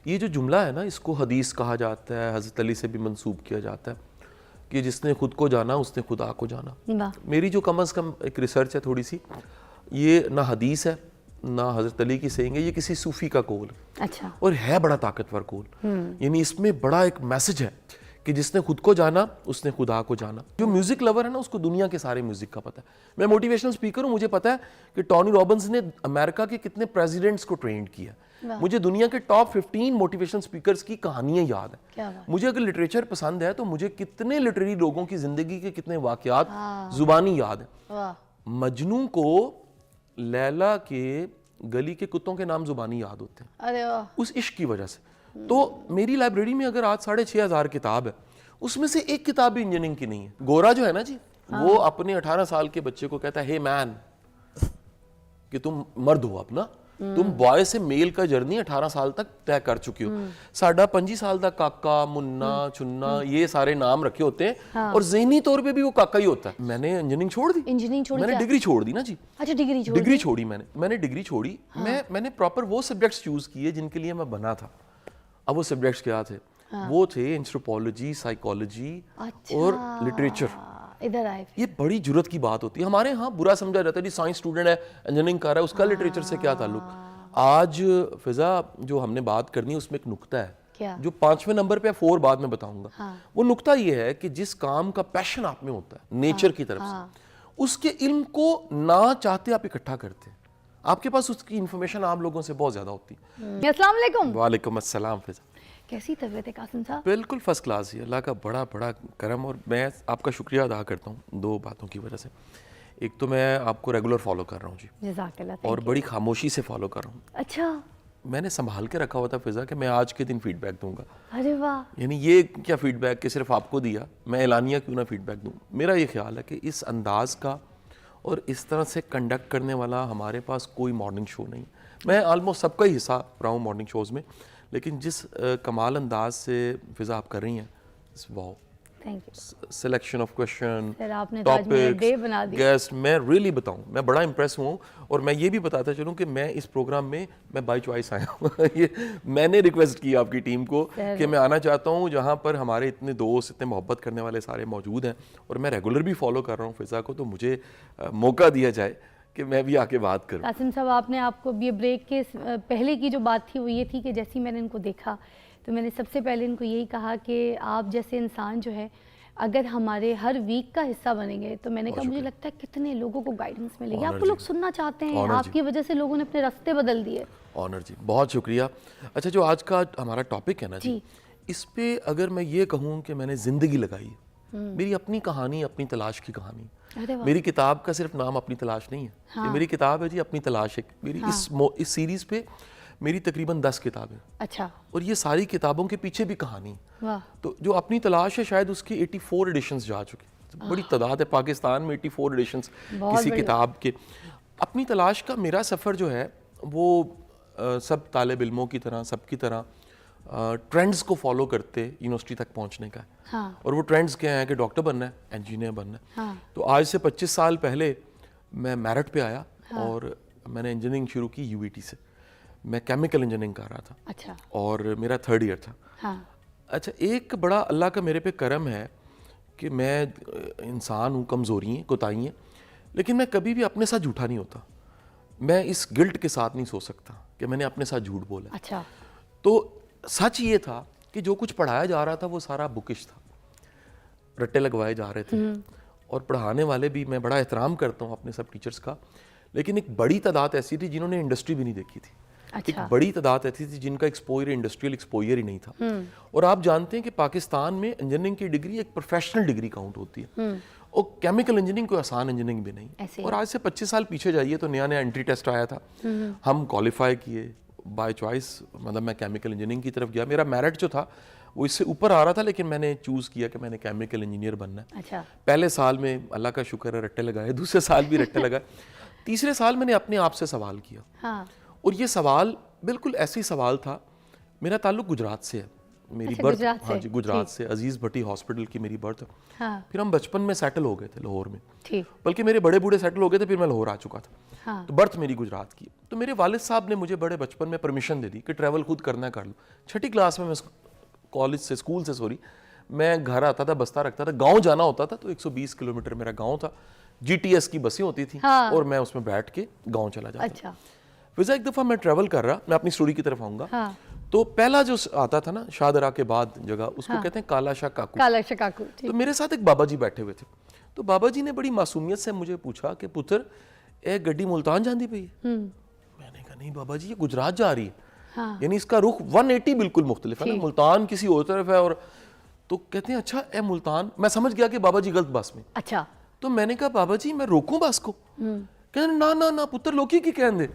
ये जो जुमला है ना, इसको हदीस कहा जाता है, हज़रत अली से भी मंसूब किया जाता है कि जिसने खुद को जाना उसने खुदा को जाना। मेरी जो कम अज़ कम एक रिसर्च है थोड़ी सी, ये ना हदीस है ना हज़रत अली की सेइंग है, ये किसी सूफ़ी का कौल है। अच्छा। और है बड़ा ताकतवर कौल, यानी इसमें बड़ा एक मैसेज है कि जिसने खुद को जाना उसने खुदा को जाना। जो म्यूजिक लवर है ना, उसको दुनिया के सारे म्यूजिक का पता है। मैं मोटिवेशनल स्पीकर हूँ, मुझे पता है कि टोनी रॉबिन्स ने अमेरिका के कितने प्रेसिडेंट्स को ट्रेंड किया। मुझे दुनिया के टॉप 15 मोटिवेशनल स्पीकर्स की कहानियां याद है। मुझे अगर लिटरेचर पसंद है तो मुझे कितने लिटरेरी लोगों की जिंदगी के कितने वाकयात जुबानी याद है। मजनू को लैला के गली के कुत्तों के नाम जुबानी याद होते हैं, अरे वाह, उस इश्क की वजह से। तो मेरी लाइब्रेरी में अगर आज 6,500 किताब है, उसमें से एक किताब भी इंजीनियरिंग की नहीं है। गोरा जो है ना जी, वो अपने 18 साल के बच्चे को कहता है, हे मैन, कि तुम मर्द हो अपना, तुम बॉय से मेल का जर्नी 18 साल तक तय कर चुकी हो। साडा 25 साल का काका, मुन्ना, चुन्ना, ये सारे नाम रखे होते हैं और ज़हनी तौर पे भी वो काका ही होता है। मैंने इंजीनियरिंग छोड़ दी, मैंने डिग्री छोड़ दी ना जी। अच्छा, डिग्री छोड़ी मैंने डिग्री छोड़ी। मैंने प्रॉपर वो सब्जेक्ट्स चूज किए जिनके लिए मैं बना था। अब वो सब्जेक्ट्स क्या थे? वो थे एंथ्रोपोलॉजी, साइकोलॉजी और लिटरेचर। इधर आए। ये बड़ी जुर्रत की बात होती है। हमारे यहाँ बुरा समझा जाता है, जी साइंस स्टूडेंट है, इंजीनियरिंग कर रहा है, उसका लिटरेचर से क्या ताल्लुक। आज फिजा जो हमने बात करनी है उसमें एक नुक्ता है क्या? जो 5वें नंबर पे 4 बाद में बताऊंगा। वो नुक्ता ये है कि जिस काम का पैशन आप में होता है नेचर की तरफ से, उसके इल्म को ना चाहते आप इकट्ठा करते हैं। आपके पास उसकी इंफॉर्मेशन आप लोगों से बहुत ज्यादा होती है। अस्सलाम वालेकुम। वालेकुम अस्सलाम। फिजा कैसी तबीयत है कासिम साहब? बिल्कुल फर्स्ट क्लास ही, अल्लाह का बड़ा बड़ा करम। और मैं आपका शुक्रिया अदा करता हूँ 2 बातों की वजह से। एक तो मैं आपको रेगुलर फॉलो कर रहा हूँ जी, जज़ाकल्लाह, और बड़ी खामोशी से फॉलो कर रहा हूँ। अच्छा, मैंने संभाल के रखा हुआ था फिजा कि मैं आज के दिन फीडबैक दूंगा। अरे वाह। यानी ये क्या फीडबैक कि सिर्फ आपको दिया, मैं एलानिया क्यों ना फीडबैक दूँ। मेरा ये ख्याल है कि इस अंदाज का और इस तरह से कंडक्ट करने वाला हमारे पास कोई मॉर्निंग शो नहीं। मैं ऑलमोस्ट सबका ही हिस्सा रहा हूँ मॉर्निंग शोज़ में, लेकिन जिस कमाल अंदाज से फिजा आप कर रही हैं, wow, thank you. Selection of question, topics, guest, मैं रियली बताऊं मैं बड़ा इंप्रेस हूँ। और मैं ये भी बताता चलूँ कि मैं इस प्रोग्राम में मैं बाय चॉइस आया हूँ। ये मैंने रिक्वेस्ट की आपकी टीम को कि मैं आना चाहता हूँ जहाँ पर हमारे इतने दोस्त, इतने मोहब्बत करने वाले सारे मौजूद हैं, और मैं रेगुलर भी फॉलो कर रहा हूँ फिजा को, तो मुझे मौका दिया जाए कि मैं भी आके बात करूं। कासिम साहब, आपने आपको ये ब्रेक के पहले की जो बात थी वो ये थी कि जैसे ही मैंने इनको देखा तो मैंने सबसे पहले इनको यही कहा कि आप जैसे इंसान जो है अगर हमारे हर वीक का हिस्सा बनेंगे तो मैंने कहा मुझे लगता है कितने लोगों को गाइडेंस मिलेगी। आपको लोग सुनना चाहते हैं, आपकी वजह से लोगों ने अपने रास्ते बदल दिए। ऑनर जी, बहुत शुक्रिया। अच्छा, जो आज का हमारा टॉपिक है ना जी, इस पे अगर मैं ये कहूँ कि मैंने जिंदगी लगाई, मेरी अपनी कहानी, अपनी तलाश की कहानी। मेरी किताब का सिर्फ नाम अपनी तलाश नहीं है। ये मेरी किताब है जी, अपनी तलाश है। मेरी इस सीरीज पे मेरी तकरीबन 10 किताबें। अच्छा। और ये सारी किताबों के पीछे भी कहानी। तो जो अपनी तलाश है, शायद उसकी 84 एडिशंस जा चुके, बड़ी तादाद है पाकिस्तान में 84 एडिशंस किसी किताब के। अपनी तलाश का मेरा सफ़र जो है वो सब तालिब इल्मों की तरह, सबकी तरह ट्रेंड्स को फॉलो करते यूनिवर्सिटी तक पहुंचने का है। और वो ट्रेंड्स क्या हैं कि डॉक्टर बनना है, इंजीनियर बनना है। तो आज से 25 साल पहले मैं मेरिट पे आया और मैंने इंजीनियरिंग शुरू की यूवीटी से। मैं केमिकल इंजीनियरिंग कर रहा था। अच्छा। और मेरा 3rd ईयर था। अच्छा, एक बड़ा अल्लाह का मेरे पे करम है कि मैं इंसान हूँ, कमज़ोरी हैं, कोताही हैं, लेकिन मैं कभी भी अपने साथ झूठा नहीं होता। मैं इस गिल्ट के साथ नहीं सो सकता कि मैंने अपने साथ झूठ बोला। अच्छा। तो सच ये था कि जो कुछ पढ़ाया जा रहा था वो सारा बुकिश था, रट्टे लगवाए जा रहे थे। और पढ़ाने वाले भी, मैं बड़ा एहतराम करता हूँ अपने सब टीचर्स का, लेकिन एक बड़ी तादाद ऐसी थी जिन्होंने इंडस्ट्री भी नहीं देखी थी। एक बड़ी तादाद ऐसी थी जिनका एक्सपोजर, इंडस्ट्रियल एक्सपोजर ही नहीं था। और आप जानते हैं कि पाकिस्तान में इंजीनियरिंग की डिग्री एक प्रोफेशनल डिग्री काउंट होती है, और केमिकल इंजीनियरिंग कोई आसान इंजीनियरिंग भी नहीं। और आज से 25 साल पीछे जाइए तो नया नया एंट्री टेस्ट आया था, हम क्वालिफाई किए बाय चॉइस। मतलब मैं केमिकल इंजीनियरिंग की तरफ गया, मेरा मेरिट जो था वो इससे ऊपर आ रहा था, लेकिन मैंने चूज़ किया कि मैंने केमिकल इंजीनियर बनना है। अच्छा। पहले साल में अल्लाह का शुक्र है रट्टे लगाए, दूसरे साल भी रट्टे लगाए, तीसरे साल मैंने अपने आप से सवाल किया। और ये सवाल बिल्कुल ऐसी सवाल था, मेरा ताल्लुक गुजरात से है, मेरी अच्छा, बर्थ, गुजरात हाँ से, जी, गुजरात ठीक। से अजीज़ भट्टी हॉस्पिटल की मेरी बर्थ। हाँ फिर हम बचपन में सेटल हो गए थे लाहौर में, ठीक। बल्कि मेरे बड़े बूढ़े सेटल हो गए थे, फिर मैं लाहौर आ चुका था। हाँ तो बर्थ मेरी गुजरात की। तो मेरे वालिद साहब ने मुझे बड़े बचपन में परमिशन दे दी कि ट्रैवल खुद करना है कर लो। छठी क्लास में मैं कॉलेज से, स्कूल से सॉरी, मैं घर आता था, बस्ता रखता था, गांव जाना होता था तो 120 किलोमीटर मेरा गांव था, जीटीएस की बसें होती थी हाँ। और मैं उसमें बैठ के गांव चला जाता। अच्छा फिर एक दफ़ा मैं ट्रैवल कर रहा, मैं अपनी स्टोरी की तरफ आऊँगा। हाँ तो पहला जो आता था ना शाहदरा के बाद जगह, उसको कहते हैं काला शाह काकू। काला शकाकू, ठीक। तो मेरे साथ एक बाबा जी बैठे हुए थे। तो बाबा जी ने बड़ी मासूमियत से मुझे पूछा कि पुत्र ए गड्डी मुल्तान जाती पई है? मैंने कहा नहीं बाबा जी, ये गुजरात जा रही है। हाँ यानी इसका रुख 180 बिल्कुल मुख्तलिफ है ना, ठीक। मुल्तान किसी और तरफ है। और तो कहते हैं अच्छा ए मुल्तान, मैं समझ गया कि बाबा जी गलत बस में। अच्छा तो मैंने कहा बाबा जी मैं रोकूं बस को? कहते ना ना ना पुत्र लोकी की कहन दे,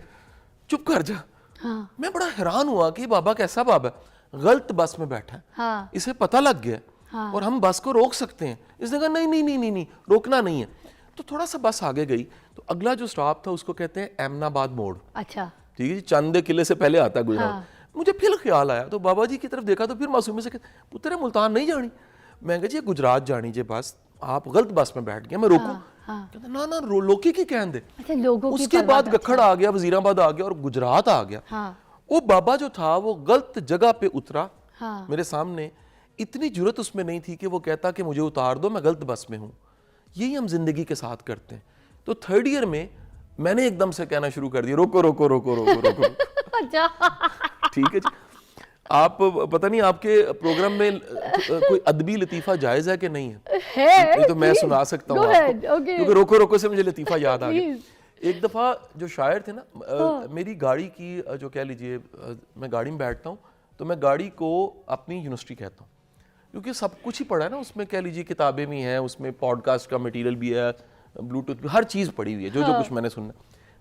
चुप कर जा। हाँ मैं बड़ा हैरान हुआ कि बाबा कैसा बाबा है, गलत बस में बैठा है, हाँ इसे पता लग गया हाँ। और हम बस को रोक सकते हैं। इसने कहा नहीं नहीं नहीं नहीं नहीं, रोकना नहीं है। तो थोड़ा सा बस आगे गई तो अगला जो स्टॉप था उसको कहते हैं एमनाबाद मोड़। अच्छा ठीक है जी, चांदे किले से पहले आता है गुजरात। हाँ। मुझे फिर ख्याल आया तो बाबा जी की तरफ देखा तो फिर मासूमी से कहते पुत्र मुल्तान नहीं जानी। मैं कहा जी गुजरात जानी जी बस, आप गलत बस में बैठ गए, मैं रोकूं? हाँ। कहते ना ना लोकी की कहन दे। अच्छा लोगों की उसके परवाह बाद का, गखड़ आ गया, वजीराबाद आ गया और गुजरात आ गया। हाँ वो बाबा जो था वो गलत जगह पे उतरा हाँ मेरे सामने। इतनी जुरत उसमें नहीं थी कि वो कहता कि मुझे उतार दो, मैं गलत बस में हूँ। यही हम जिंदगी के साथ करते हैं। तो थर्ड ईयर में मैंने एकदम से कहना शुरू कर दिया रोको रोको रोको रोको रोको, रोको। अच्छा ठीक है जी। आप पता नहीं आपके प्रोग्राम में कोई अदबी लतीफ़ा जायज़ है कि नहीं है? नहीं तो मैं सुना सकता हूँ आपको, क्योंकि रोको रोको से मुझे लतीफ़ा याद आ गया। एक दफ़ा जो शायर थे ना, मेरी गाड़ी की जो कह लीजिए, मैं गाड़ी में बैठता हूँ तो मैं गाड़ी को अपनी यूनिवर्सिटी कहता हूँ, क्योंकि सब कुछ ही पढ़ा है ना उसमें, कह लीजिए किताबें भी हैं, उसमें पॉडकास्ट का मटेरियल भी है, ब्लूटूथ भी, हर चीज़ पड़ी हुई है, जो कुछ मैंने सुनना।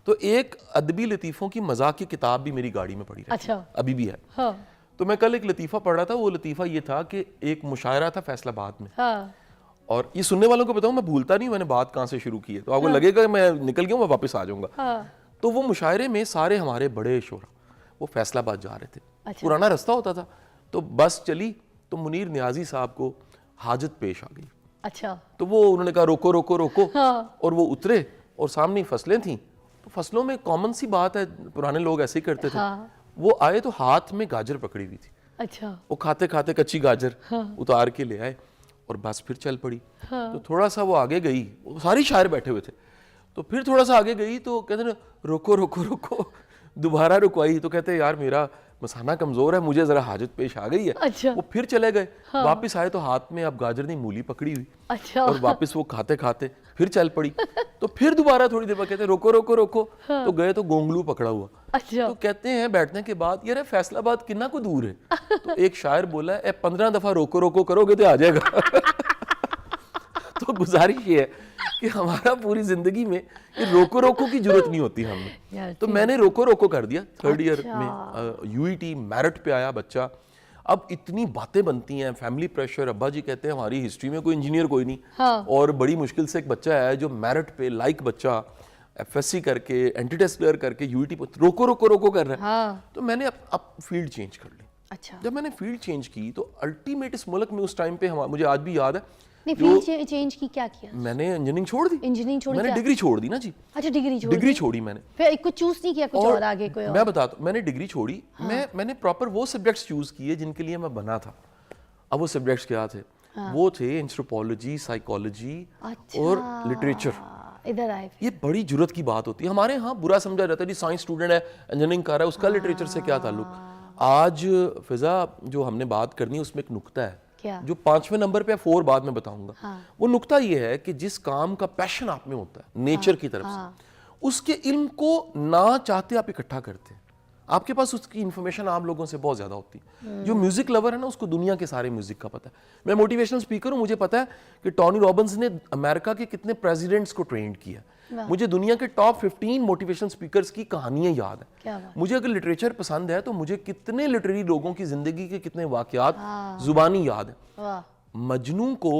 तो एक अदबी लतीफ़ों की मजाक की किताब भी मेरी गाड़ी में पड़ी रहती है, अच्छा। अभी भी है। हाँ तो मैं कल एक लतीफ़ा पढ़ रहा था, वो लतीफ़ा ये था कि एक मुशायरा था फैसलाबाद में, हाँ और ये सुनने वालों को बताऊं मैं भूलता नहीं मैंने बात कहाँ से शुरू की है, तो आपको लगेगा कि मैं निकल गया हूं, मैं वापस आ जाऊंगा। हाँ तो वो मुशायरे में सारे हमारे बड़े शोरा वो फैसलाबाद जा रहे थे। अच्छा। पुराना रास्ता होता था, तो बस चली तो मुनीर न्याजी साहब को हाजत पेश आ गई। अच्छा तो वो उन्होंने कहा रोको रोको रोको, हाँ। और वो उतरे और सामने फसलें थीं। तो फसलों में कॉमन सी बात है, पुराने लोग ऐसे ही करते थे। हाँ। वो आए तो हाथ में गाजर पकड़ी हुई थी, अच्छा वो खाते खाते कच्ची गाजर उतार के ले आए और बस फिर चल पड़ी। तो थोड़ा सा वो आगे गई, वो सारी शायर बैठे हुए थे, तो फिर थोड़ा सा आगे गई तो कहते ना रोको रोको रोको, दोबारा रुकवाई तो कहते यार मेरा मसाना कमजोर है, मुझे जरा हाजत पेश आ गई है। अच्छा। वो फिर चले गए, वापस आए तो हाथ में अब गाजर नहीं मूली पकड़ी हुई, अच्छा और वापस वो खाते खाते फिर चल पड़ी। तो फिर दोबारा थोड़ी देर बाद कहते रोको रोको रोको, तो गए तो गोंगलू पकड़ा हुआ। अच्छा तो कहते हैं बैठने के बाद यार फैसलाबाद कितना को दूर है? तो एक शायर बोला ए 15 दफा रोको रोको करोगे तो आ जाएगा। तो गुजारिश ये है कि हमारा पूरी जिंदगी में ये रोको रोको की जरूरत नहीं होती हमें। यार, तो मैंने रोको रोको कर दिया थर्ड ईयर में, यूईटी मेरिट पे आया बच्चा। अब इतनी बातें बनती हैं, फैमिली प्रेशर, अब्बा जी कहते हैं हमारी हिस्ट्री में कोई इंजीनियर कोई नहीं, हाँ। और बड़ी मुश्किल से एक बच्चा है जो मेरिट पे लाइक बच्चा एफएससी करके एंटी टेस्ट क्लियर करके यूईटी पे रोको रोको रोको कर रहा है। हाँ। तो मैंने अब फील्ड चेंज कर ली। अच्छा जब मैंने फील्ड चेंज की तो अल्टीमेट इस मुल्क में उस टाइम पे मुझे आज भी याद है, नहीं फील्ड चेंज की, क्या किया? मैंने इंजीनियरिंग छोड़ दी। इंजीनियरिंग छोड़ी, मैंने क्या? डिग्री छोड़ दी ना जी। अच्छा डिग्री छोड़ी मैंने, फिर कुछ चूज नहीं किया, कुछ और आगे कोई और? मैं बताता हूँ, मैंने डिग्री छोड़ी। मैंने प्रॉपर वो सब्जेक्ट्स चूज किए जिनके लिए मैं बना था। अब वो सब्जेक्ट्स क्या थे? वो थे एंथ्रोपोलॉजी, साइकोलॉजी और लिटरेचर। इधर आए। ये बड़ी जुर्रत की बात होती है हमारे यहाँ, बुरा समझा जाता है जी साइंस स्टूडेंट है इंजीनियरिंग कर रहा है, उसका लिटरेचर से क्या ताल्लुक। आज फिजा जो हमने बात करनी है उसमें एक नुक्ता है, क्या? जो 5वें नंबर पे 4 बाद में बताऊंगा। वो नुक्ता ये है कि जिस काम का पैशन आप में होता है नेचर की तरफ से, उसके इल्म को ना चाहते आप इकट्ठा करते हैं। आपके पास उसकी इन्फॉर्मेशन आम लोगों से बहुत ज्यादा होती है। जो म्यूजिक लवर है ना, उसको दुनिया के सारे म्यूजिक का पता है। मैं मोटिवेशनल स्पीकर हूँ, मुझे पता है कि टॉनी रॉबिन्स ने अमेरिका के कितने प्रेसिडेंट्स को ट्रेंड किया। मुझे दुनिया के टॉप 15 मोटिवेशनल स्पीकर्स की कहानियां याद है। क्या बात? मुझे अगर लिटरेचर पसंद है तो मुझे कितने लिटरेरी लोगों की जिंदगी के कितने वाकयात जुबानी याद है। वाह। मजनू को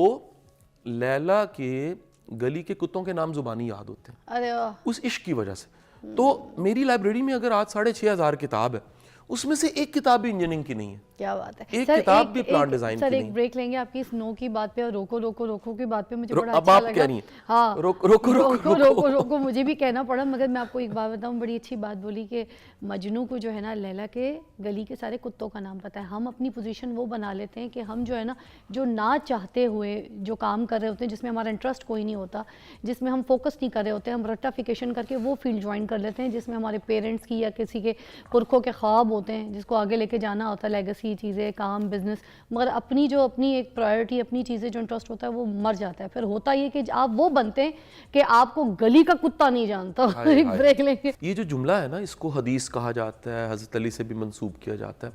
लैला के गली के कुत्तों के नाम जुबानी याद होते हैं, अरे वाह। उस इश्क की वजह से। तो मेरी लाइब्रेरी में अगर आज 6500 किताब है, उसमें से एक किताब भी इंजीनियरिंग की नहीं है, क्या बात है एक सर, किताब भी प्लान डिजाइन सर की एक नहीं। ब्रेक लेंगे आपकी इस नो की बात पे और रोको रोको रोको की बात पे, मुझे बड़ा अब अच्छा आप लगा। कह रही हैं, हाँ रोको रोको रोको रोको रोको मुझे भी कहना पड़ा, मगर मैं आपको एक बात बताऊं, बड़ी अच्छी बात बोली कि मजनू को जो है ना लैला के गली के सारे कुत्तों का नाम पता है। हम अपनी पोजीशन वो बना लेते हैं कि हम जो है ना, जो ना चाहते हुए जो काम कर रहे होते हैं, जिसमें हमारा इंटरेस्ट कोई नहीं होता, जिसमें हम फोकस नहीं कर रहे होते, हम रट्टाफिकेशन करके वो फील्ड ज्वाइन कर लेते हैं जिसमें हमारे पेरेंट्स की या किसी के पुरखों के ख्वाब होते हैं, जिसको आगे लेके जाना होता है, लेगेसी चीज़ें, काम, बिजनेस, मगर अपनी एक प्रायोरिटी, अपनी चीज़ें जो इंटरेस्ट होता है वो मर जाता है। फिर होता ये कि आप वो बनते हैं कि आपको गली का कुत्ता नहीं जानता। एक ब्रेक लेंगे। ये जो जुमला है ना, इसको हदीस कहा जाता है, हज़रत अली से भी मंसूब किया जाता है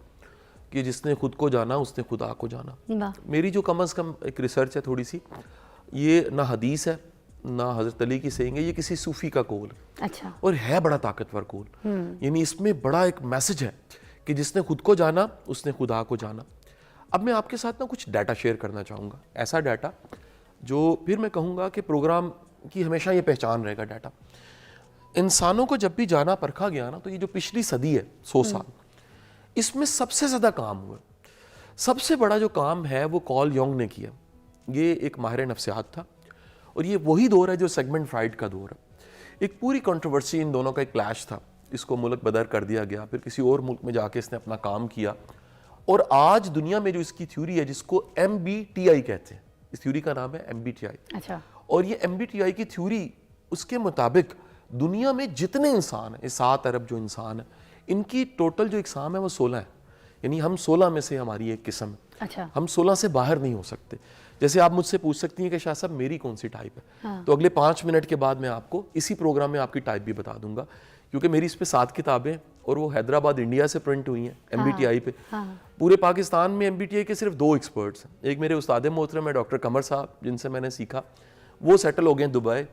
कि जिसने खुद को जाना उसने खुदा को जाना। मेरी जो कम अज़ कम एक रिसर्च है थोड़ी सी, ये ना हदीस है ना हज़रत अली की सेइंग है, ये किसी सूफ़ी का कौल है। अच्छा। और है बड़ा ताकतवर कौल, यानी इसमें बड़ा एक मैसेज है कि जिसने खुद को जाना उसने खुदा को जाना। अब मैं आपके साथ ना कुछ डाटा शेयर करना चाहूँगा, ऐसा डाटा जो फिर मैं कहूँगा कि प्रोग्राम की हमेशा ये पहचान रहेगा। डाटा इंसानों को जब भी जाना परखा गया ना, तो ये जो पिछली सदी है 100 साल, इसमें सबसे ज़्यादा काम हुआ, सबसे बड़ा जो काम है वो कॉल योंग ने किया। ये एक माहिर नफ्सियात था और ये वही दौर है जो सेगमेंट फ्राइड का दौर है। एक पूरी कंट्रोवर्सी इन दोनों का एक क्लैश था, इसको मुल्क बदर कर दिया गया, फिर किसी और मुल्क में जाके इसने अपना काम किया और आज दुनिया में जो इसकी थ्योरी है जिसको MBTI कहते हैं, इस थ्योरी का नाम है MBTI। अच्छा। और ये MBTI की थ्योरी, उसके मुताबिक दुनिया में जितने इंसान हैं, 7 अरब जो इंसान है, इनकी टोटल जो इकसाम है वो 16 है, यानी हम 16 में से हमारी एक किस्म है। अच्छा। हम 16 से बाहर नहीं हो सकते। जैसे आप मुझसे पूछ सकती हैं कि शाह साहब मेरी कौन सी टाइप है, हाँ। तो अगले 5 मिनट के बाद मैं आपको इसी प्रोग्राम में आपकी टाइप भी बता दूंगा, क्योंकि मेरी इस पे 7 किताबें और वो हैदराबाद इंडिया से प्रिंट हुई हैं MBTI पे। हाँ। पूरे पाकिस्तान में MBTI के सिर्फ 2 एक्सपर्ट्स हैं, एक मेरे उस्ताद मोहतरम है डॉक्टर कमर साहब, जिनसे मैंने सीखा, वो सेटल हो गए दुबई,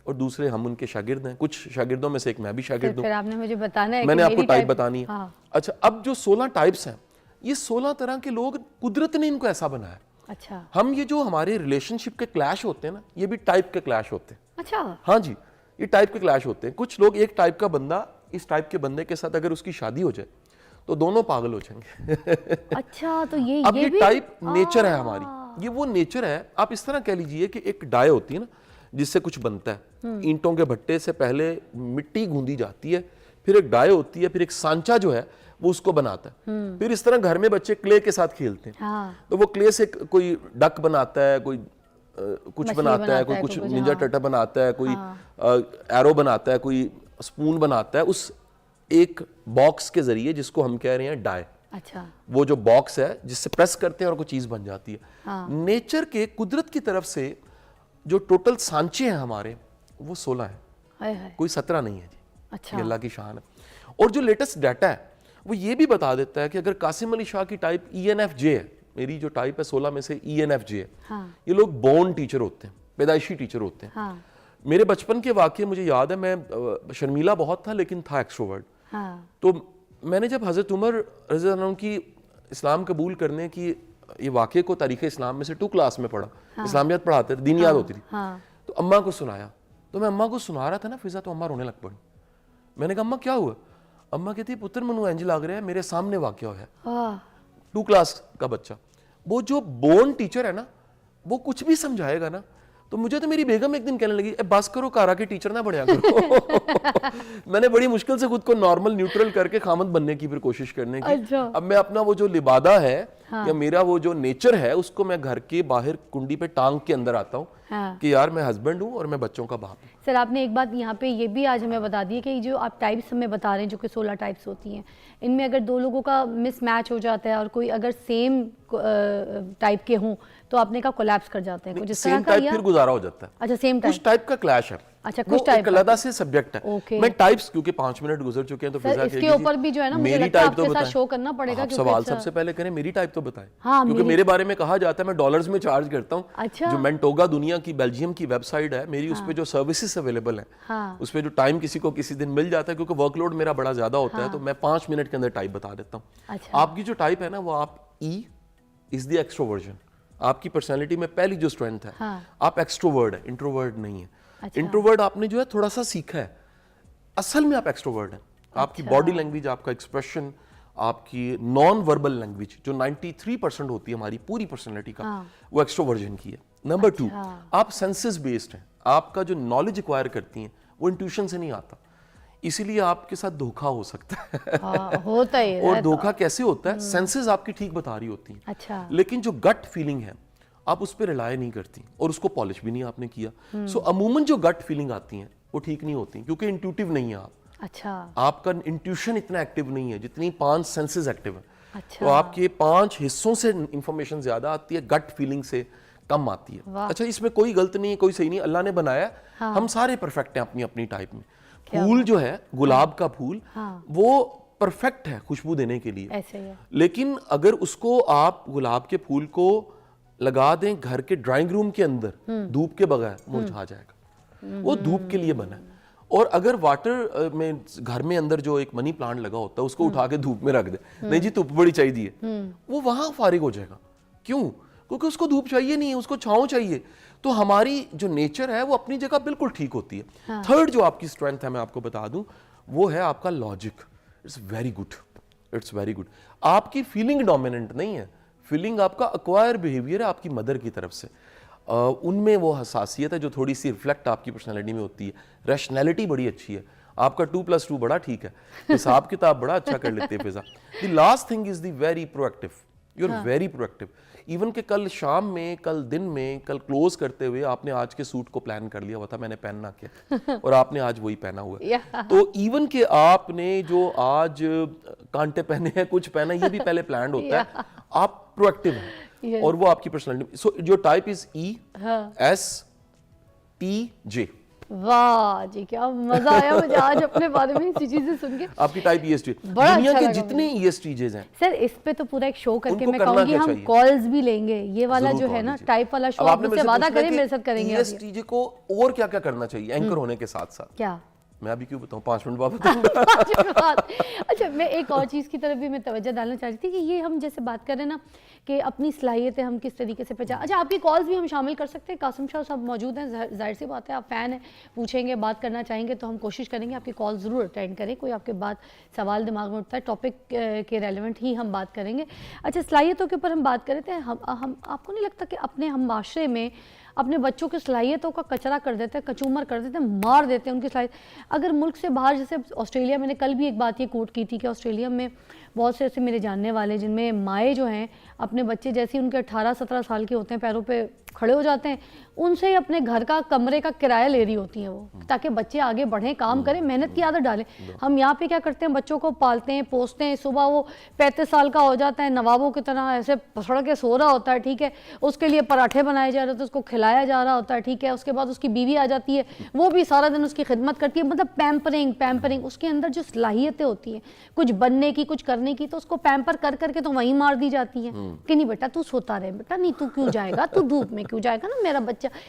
और दूसरे हम उनके शागिर्द हैं। कुछ शागिर्दों में से एक मैं भी शागिर्द हूँ। आपने मुझे बताना है, मैंने आपको टाइप बतानी है। हाँ। अच्छा, अब जो 16 टाइप्स हैं, ये 16 तरह के लोग, कुदरत ने इनको ऐसा बनाया। अच्छा। हम ये जो हमारे रिलेशनशिप के क्लैश होते हैं ना, ये भी टाइप के क्लैश होते हैं। अच्छा। हाँ जी, ये टाइप के क्लैश होते हैं। कुछ लोग, एक टाइप का बंदा इस टाइप के बंदे के साथ अगर उसकी शादी हो जाए तो दोनों पागल हो जाएंगे। अच्छा, तो ये अब ये भी टाइप नेचर है हमारी, ये वो नेचर है। आप इस तरह कह लीजिए कि एक डाई होती है ना जिससे कुछ बनता है, ईंटों के भट्टे से पहले मिट्टी गूंदी जाती है, फिर एक डाई होती है, फिर एक सांचा जो है वो उसको बनाता है। फिर इस तरह घर में बच्चे क्ले के साथ खेलते हैं। हाँ। तो वो क्ले से कोई डक बनाता है, कोई कुछ बनाता है, कोई कुछ निंजा टटा बनाता है, कोई एरो बनाता है, कोई स्पून बनाता है, उस एक बॉक्स के जरिए जिसको हम कह रहे हैं डाई। अच्छा। वो जो बॉक्स है जिससे प्रेस करते हैं और कोई चीज बन जाती है। हाँ। नेचर के, कुदरत की तरफ से जो टोटल सांचे हैं हमारे, वो 16 है, कोई 17 नहीं है जी। अच्छा। अल्लाह की शान है। और जो लेटेस्ट डाटा है वो ये भी बता देता है कि अगर कासिम अली शाह की टाइप ENFJ है, मेरी जो टाइप है 16 में से ENFJ है। हाँ। ये लोग बोर्न टीचर होते हैं, पैदाइशी टीचर होते हैं। हाँ। मेरे बचपन के वाकये मुझे याद है, मैं शर्मीला बहुत था लेकिन था एक्सट्रोवर्ट। हाँ। तो मैंने जब हज़रत उमर रज़ी अल्लाह अन्हु की इस्लाम कबूल करने की ये वाक़े को तारीख़ इस्लाम में से 2 क्लास में पढ़ा। हाँ। इस्लामियत पढ़ाते थे, दीन याद होती थी। हाँ। तो अम्मा को सुनाया, तो मैं अम्मा को सुना रहा था ना फिजा, तो अम्मा रोने लग पड़ी। मैंने कहा अम्मा क्या हुआ? अम्मा कहती पुत्र मनु इंज लग रहा है मेरे सामने वाक़या है। 2 क्लास का बच्चा, वो जो बोर्न टीचर है ना, वो कुछ भी समझाएगा ना, तो मुझे तो मेरी बेगम एक दिन कहने लगी, बस करो कारा के टीचर ना बढ़िया करो। मैंने बड़ी मुश्किल से खुद को नॉर्मल न्यूट्रल करके खामद बनने की फिर कोशिश करने की। अच्छा। अब मैं अपना वो जो लिबादा है, हाँ। या मेरा वो जो नेचर है, उसको मैं घर के बाहर कुंडी पे टांग के अंदर आता हूँ। हाँ। कि यार मैं हस्बैंड हूँ और मैं बच्चों का बाप हूँ। सर आपने एक बात यहाँ पे ये भी आज हमें बता दी है कि जो आप टाइप्स हमें बता रहे हैं, जो कि 16 टाइप्स होती हैं, इनमें अगर 2 लोगों का मिसमैच हो जाता है और कोई अगर सेम टाइप के हों तो आपने का कोलैप्स कर जाते हैं, कुछ इस तरह का, या फिर गुजारा हो जाता है। अच्छा, सेम टाइप, कुछ टाइप का क्लैश है। अच्छा, कुछ टाइप अलग से सब्जेक्ट है। मैं टाइप्स, क्योंकि 5 मिनट गुजर चुके हैं, तो फिजा इसके ऊपर भी जो है ना मुझे लगता है आपके साथ शो करना पड़ेगा। आप सवाल सबसे पहले करें, मेरी टाइप तो बताएं। हाँ, क्योंकि मेरे बारे में कहा जाता है मैं डॉलर्स में चार्ज करता हूँ। अच्छा। जो मेंटोगा दुनिया की बेल्जियम की वेबसाइट है मेरी, उस पे जो सर्विसेज अवेलेबल है, उस पे जो टाइम किसी को किसी दिन मिल जाता है, क्योंकि वर्कलोड मेरा बड़ा ज्यादा होता है, तो मैं 5 मिनट के अंदर टाइप बता देता हूँ। आपकी जो टाइप है ना, वो आप E इज द एक्सट्रोवर्जन। आपकी पर्सनालिटी में पहली जो स्ट्रेंथ है, आप एक्सट्रोवर्ड है, इंट्रोवर्ड नहीं है। अच्छा। इंट्रोवर्ड आपने जो है थोड़ा सा सीखा है, असल में आप एक्सट्रोवर्ड हैं। आपकी बॉडी लैंग्वेज, आपका एक्सप्रेशन, आपकी नॉन वर्बल लैंग्वेज जो 93% होती है हमारी पूरी पर्सनैलिटी का, वो एक्सट्रोवर्जन की है। नंबर 2, आप सेंसेस बेस्ड हैं, आपका जो नॉलेज एक्वायर करती हैं वो इंट्यूशन से नहीं आता, इसीलिए आपके साथ धोखा हो सकता है। हाँ, होता ही और धोखा कैसे होता है? सेंसेस आपकी ठीक बता रही होती हैं, अच्छा, लेकिन जो गट फीलिंग है आप उस पर रिलाय नहीं करती और उसको पॉलिश भी नहीं आपने किया। सो अमूमन जो गट फीलिंग आती हैं वो ठीक नहीं होती क्योंकि इंट्यूटिव नहीं है आप। अच्छा, आपका इंट्यूशन इतना एक्टिव नहीं है जितनी 5 सेंसेस एक्टिव है। अच्छा, तो आपके 5 हिस्सों से इंफॉर्मेशन ज्यादा आती है, गट फीलिंग से कम आती है। अच्छा, इसमें कोई गलत नहीं है, कोई सही नहीं, अल्लाह ने बनाया। हम सारे परफेक्ट हैं अपनी अपनी टाइप में। फूल जो है, गुलाब का फूल, वो परफेक्ट है खुशबू देने के लिए, ऐसे ही है। लेकिन अगर उसको आप गुलाब के फूल को लगा दें घर के ड्राइंग रूम के अंदर धूप के बगैर, मुरझा जाएगा। वो धूप के लिए बना है। और अगर वाटर में घर में अंदर जो एक मनी प्लांट लगा होता है उसको उठा के धूप में रख दे, नहीं जी धूप बड़ी चाहिए, वो वहां फारिग हो जाएगा। क्यों? क्योंकि उसको धूप चाहिए नहीं है, उसको छांव चाहिए। तो हमारी जो नेचर है वो अपनी जगह बिल्कुल ठीक होती है। थर्ड जो आपकी स्ट्रेंथ है मैं आपको बता दूं, वो है आपका logic. It's very good, it's very good. आपकी फीलिंग डोमिनेंट नहीं है, फीलिंग आपका अक्वायर बिहेवियर है आपकी मदर की तरफ से। उनमें वो हसासियत है जो थोड़ी सी रिफ्लेक्ट आपकी पर्सनैलिटी में होती है। रैशनैलिटी बड़ी अच्छी है, आपका 2+2 बड़ा ठीक है, हिसाब किताब बड़ा अच्छा कर लेते हैं Fiza. The last thing is the very proactive, you are very proactive. Even के कल शाम में, कल दिन में, कल क्लोज करते हुए आपने आज के सूट को प्लान कर लिया हुआ था, मैंने पहनना क्या, और आपने आज वही पहना हुआ है। तो इवन के आपने जो आज कांटे पहने हैं, कुछ पहना, ये भी पहले प्लान होता है। आप प्रोएक्टिव हैं और वो आपकी personality. So your type is ESTJ। वाह जी, क्या मजा आया मुझे आज अपने बारे में इसी चीजें सुन के। आपकी टाइप ESTJ। बड़ा दुनिया अच्छा के लगा जितने ESTJs हैं सर, इस पे तो पूरा एक शो करके उनको मैं करना कहूंगी क्या हम चाहिए? कॉल्स भी लेंगे, ये वाला जरूर जो है कॉल ना लीजिए। टाइप वाला शो, अब आप आपने मुझसे मेरे से वादा पूछना करें कि मेरे साथ करेंगे अभी। ESTJ को और क्या क्या करना चाहिए एंकर होने के साथ साथ? क्या? मैं अभी क्यों बताऊं, 5 मिनट बाद बताऊंगा। अच्छा, मैं एक और चीज़ की तरफ भी मैं तवज्जो डालना चाह रही थी कि ये हम जैसे बात कर रहे हैं ना कि अपनी सलाहियतें हम किस तरीके से पहचान। अच्छा, आपकी कॉल्स भी हम शामिल कर सकते हैं, कासिम शाह साहब मौजूद हैं, जाहिर सी बात है आप फ़ैन हैं, पूछेंगे, बात करना चाहेंगे तो हम कोशिश करेंगे आपकी कॉल ज़रूर अटेंड करें। कोई आपके बात सवाल दिमाग में उठता है, टॉपिक के रेलिवेंट ही हम बात करेंगे। अच्छा, सलाहियतों के ऊपर हम बात कर रहे थे। हम आपको नहीं लगता कि अपने हम माशरे में अपने बच्चों की सलाहियतों का कचरा कर देते हैं, कचूमर कर देते हैं, मार देते हैं उनकी सलाहियत। अगर मुल्क से बाहर, जैसे ऑस्ट्रेलिया, मैंने कल भी एक बात ये कोट की थी कि ऑस्ट्रेलिया में बहुत से ऐसे मेरे जानने वाले जिनमें माएँ जो हैं अपने बच्चे जैसे उनके 18-17 साल के होते हैं पैरों पे खड़े हो जाते हैं, उनसे ही अपने घर का कमरे का किराया ले रही होती हैं वो, ताकि बच्चे आगे बढ़ें, काम करें, मेहनत की आदत डालें। हम यहाँ पे क्या करते हैं, बच्चों को पालते हैं, पोसते हैं, सुबह वो 35 साल का हो जाता है, नवाबों की तरह ऐसे पसड़ के सो रहा होता है, ठीक है, उसके लिए पराठे बनाए जा रहे होते हैं, उसको खिलाया जा रहा होता है, ठीक है, उसके बाद उसकी बीवी आ जाती है, वो भी सारा दिन उसकी खिदमत करती है, मतलब पैम्परिंग। उसके अंदर जो सलाहियतें होती हैं कुछ बनने की, कुछ करने की, तो उसको पैम्पर कर करके तो वहीं मार दी जाती है कि नहीं बेटा तू सोता रहे, बेटा नहीं तू क्यों जाएगा, तू धूप में क्यों जाएगा ना मेरा बच्चा।